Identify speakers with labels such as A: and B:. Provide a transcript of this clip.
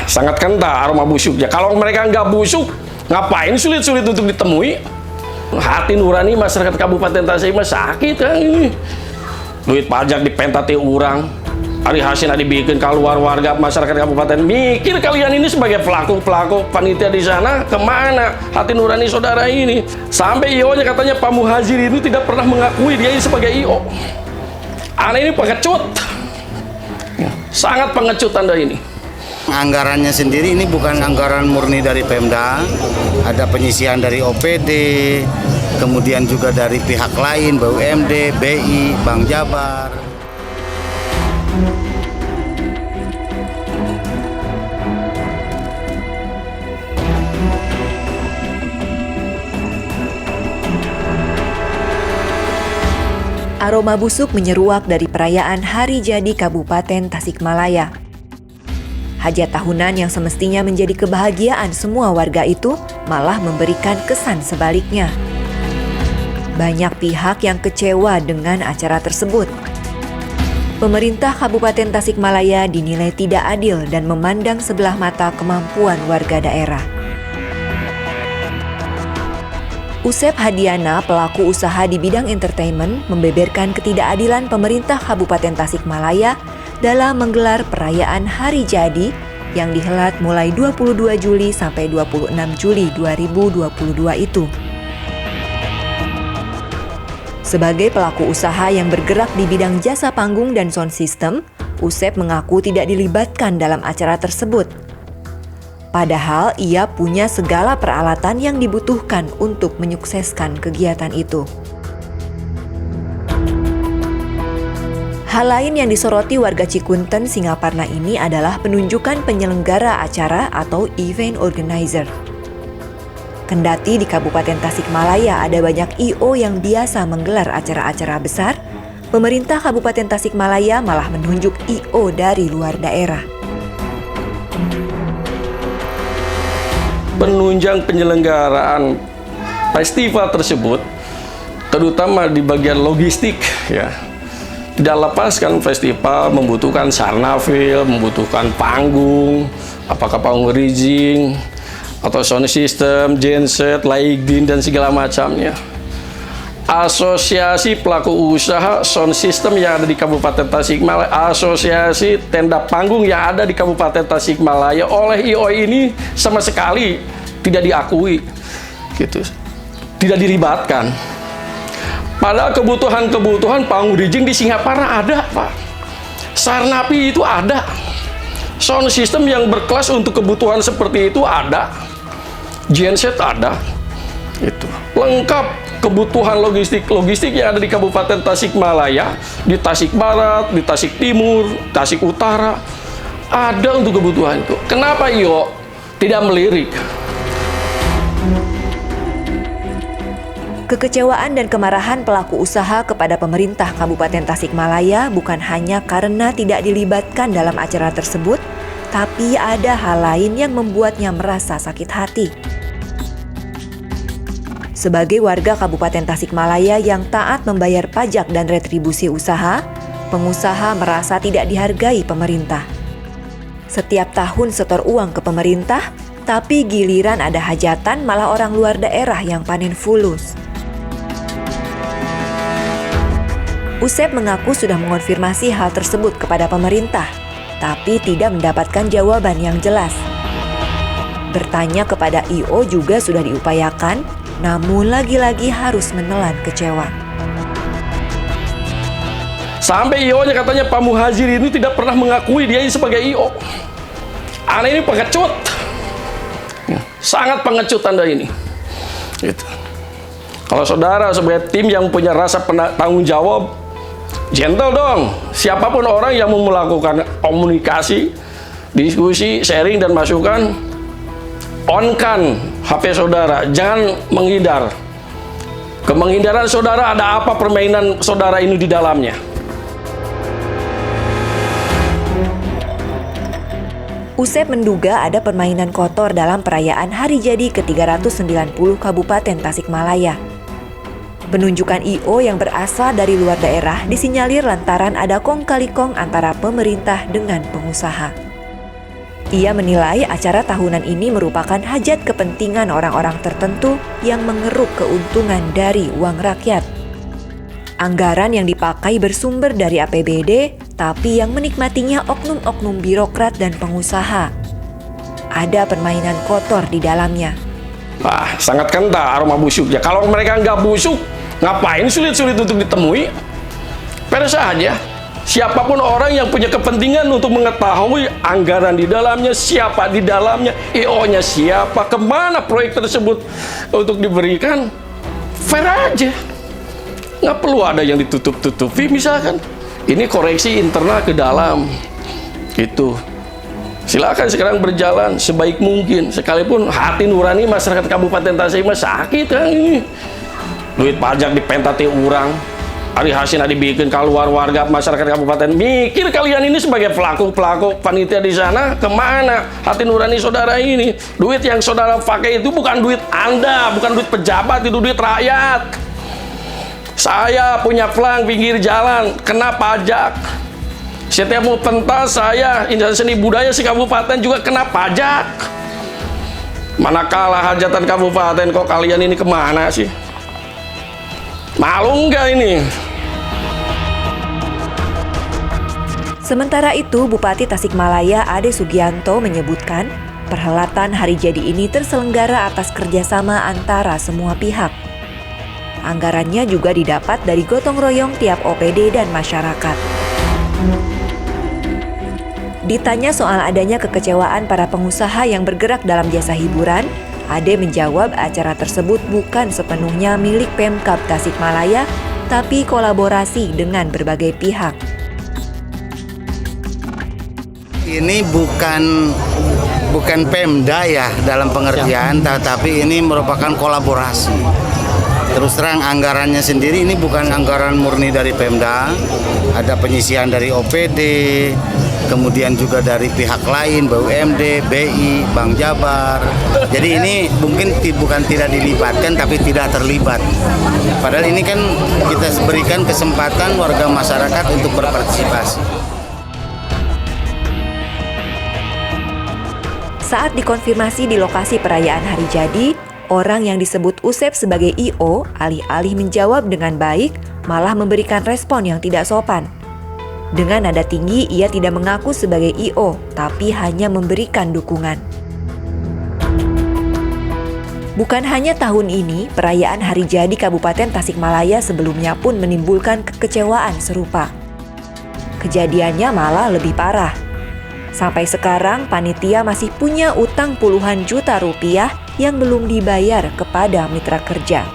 A: Sangat kental aroma busuknya. Kalau mereka nggak busuk, ngapain sulit-sulit untuk ditemui? Hati nurani masyarakat Kabupaten Tasikmalaya sakit kan ini. Duit pajak dipentati orang, hari hasil dibikin keluar warga masyarakat kabupaten. Mikir kalian ini sebagai pelaku panitia di sana, kemana hati nurani saudara ini? Sampai IO-nya katanya Pak Muhajir ini tidak pernah mengakui dia ini sebagai IO. Aneh ini pengecut, sangat pengecut Anda ini.
B: Anggarannya sendiri ini bukan anggaran murni dari Pemda, ada penyisihan dari OPD, kemudian juga dari pihak lain, BUMD, BI, Bank Jabar.
C: Aroma busuk menyeruak dari perayaan Hari Jadi Kabupaten Tasikmalaya. Hajat tahunan yang semestinya menjadi kebahagiaan semua warga itu malah memberikan kesan sebaliknya. Banyak pihak yang kecewa dengan acara tersebut. Pemerintah Kabupaten Tasikmalaya dinilai tidak adil dan memandang sebelah mata kemampuan warga daerah. Usep Hadiana, pelaku usaha di bidang entertainment, membeberkan ketidakadilan pemerintah Kabupaten Tasikmalaya dalam menggelar perayaan Hari Jadi yang dihelat mulai 22 Juli sampai 26 Juli 2022 itu. Sebagai pelaku usaha yang bergerak di bidang jasa panggung dan sound system, Usep mengaku tidak dilibatkan dalam acara tersebut. Padahal ia punya segala peralatan yang dibutuhkan untuk menyukseskan kegiatan itu. Hal lain yang disoroti warga Cikunten, Singaparna ini adalah penunjukan penyelenggara acara atau event organizer. Kendati di Kabupaten Tasikmalaya ada banyak I.O. yang biasa menggelar acara-acara besar, pemerintah Kabupaten Tasikmalaya malah menunjuk I.O. dari luar daerah.
A: Penunjang penyelenggaraan festival tersebut, terutama di bagian logistik, ya. Tidak lepas kan festival membutuhkan sarnafil, membutuhkan panggung, apakah panggung rigging, atau sound system, genset, lighting, dan segala macamnya. Asosiasi pelaku usaha sound system yang ada di Kabupaten Tasikmalaya, asosiasi tenda panggung yang ada di Kabupaten Tasikmalaya oleh IO ini sama sekali tidak diakui, gitu, tidak dilibatkan. Padahal kebutuhan panggung rigging di Singaparna ada, Pak. Sarnapi itu ada. Sound system yang berkelas untuk kebutuhan seperti itu ada. Genset ada. Itu lengkap kebutuhan logistik yang ada di Kabupaten Tasikmalaya, di Tasik Barat, di Tasik Timur, Tasik Utara, ada untuk kebutuhan itu. Kenapa IO tidak melirik?
C: Kekecewaan dan kemarahan pelaku usaha kepada pemerintah Kabupaten Tasikmalaya bukan hanya karena tidak dilibatkan dalam acara tersebut, tapi ada hal lain yang membuatnya merasa sakit hati. Sebagai warga Kabupaten Tasikmalaya yang taat membayar pajak dan retribusi usaha, pengusaha merasa tidak dihargai pemerintah. Setiap tahun setor uang ke pemerintah, tapi giliran ada hajatan malah orang luar daerah yang panen fulus. Usep mengaku sudah mengonfirmasi hal tersebut kepada pemerintah, tapi tidak mendapatkan jawaban yang jelas. Bertanya kepada I.O. juga sudah diupayakan, namun lagi-lagi harus menelan kecewa.
A: Sampai I.O.-nya katanya Pak Muhajir ini tidak pernah mengakui dia sebagai I.O. Aneh ini pengecut, sangat pengecut Anda ini. Gitu. Kalau saudara sebagai tim yang punya rasa tanggung jawab, gentle dong. Siapapun orang yang mau melakukan komunikasi, diskusi, sharing, dan masukan, on-kan HP saudara, jangan menghindar. Kemenghindaran saudara, ada apa permainan saudara ini di dalamnya?
C: Usep menduga ada permainan kotor dalam perayaan Hari Jadi ke-390 Kabupaten Tasikmalaya. Penunjukan I.O. yang berasal dari luar daerah disinyalir lantaran ada kong kali kong antara pemerintah dengan pengusaha. Ia menilai acara tahunan ini merupakan hajat kepentingan orang-orang tertentu yang mengeruk keuntungan dari uang rakyat. Anggaran yang dipakai bersumber dari APBD, tapi yang menikmatinya oknum-oknum birokrat dan pengusaha. Ada permainan kotor di dalamnya.
A: Sangat kental aroma busuknya. Kalau mereka nggak busuk, ngapain sulit-sulit untuk ditemui? Pada saja, siapapun orang yang punya kepentingan untuk mengetahui anggaran di dalamnya, siapa di dalamnya, IO-nya siapa, kemana proyek tersebut untuk diberikan, fair aja. Nggak perlu ada yang ditutup-tutupi, misalkan. Ini koreksi internal ke dalam. Gitu. Silakan sekarang berjalan sebaik mungkin. Sekalipun hati nurani masyarakat Kabupaten Tasik sakit kan ini. Duit pajak dipentate urang. Ari hasil dibikin keluar warga masyarakat kabupaten. Mikir kalian ini sebagai pelaku-pelaku panitia di sana kemana hati nurani saudara ini? Duit yang saudara pakai itu bukan duit Anda, bukan duit pejabat, itu duit rakyat. Saya punya pelang pinggir jalan, kena pajak. Setiap mau pentas saya, instansi seni budaya se-kabupaten juga kena pajak. Manakala hajatan kabupaten kok kalian ini kemana sih? Malu nggak ini?
C: Sementara itu, Bupati Tasikmalaya Ade Sugianto menyebutkan perhelatan hari jadi ini terselenggara atas kerjasama antara semua pihak. Anggarannya juga didapat dari gotong royong tiap OPD dan masyarakat. Ditanya soal adanya kekecewaan para pengusaha yang bergerak dalam jasa hiburan, Ade menjawab acara tersebut bukan sepenuhnya milik Pemkab Tasikmalaya, tapi kolaborasi dengan berbagai pihak.
B: Ini bukan Pemda ya dalam pengertian, tetapi ini merupakan kolaborasi. Terus terang anggarannya sendiri ini bukan anggaran murni dari Pemda, ada penyisihan dari OPD, kemudian juga dari pihak lain, BUMD, BI, Bank Jabar. Jadi ini mungkin bukan tidak dilibatkan, tapi tidak terlibat. Padahal ini kan kita berikan kesempatan warga masyarakat untuk berpartisipasi.
C: Saat dikonfirmasi di lokasi perayaan hari jadi, orang yang disebut Usep sebagai IO alih-alih menjawab dengan baik, malah memberikan respon yang tidak sopan. Dengan nada tinggi, ia tidak mengaku sebagai IO, tapi hanya memberikan dukungan. Bukan hanya tahun ini, perayaan hari jadi Kabupaten Tasikmalaya sebelumnya pun menimbulkan kekecewaan serupa. Kejadiannya malah lebih parah. Sampai sekarang, panitia masih punya utang puluhan juta rupiah yang belum dibayar kepada mitra kerja.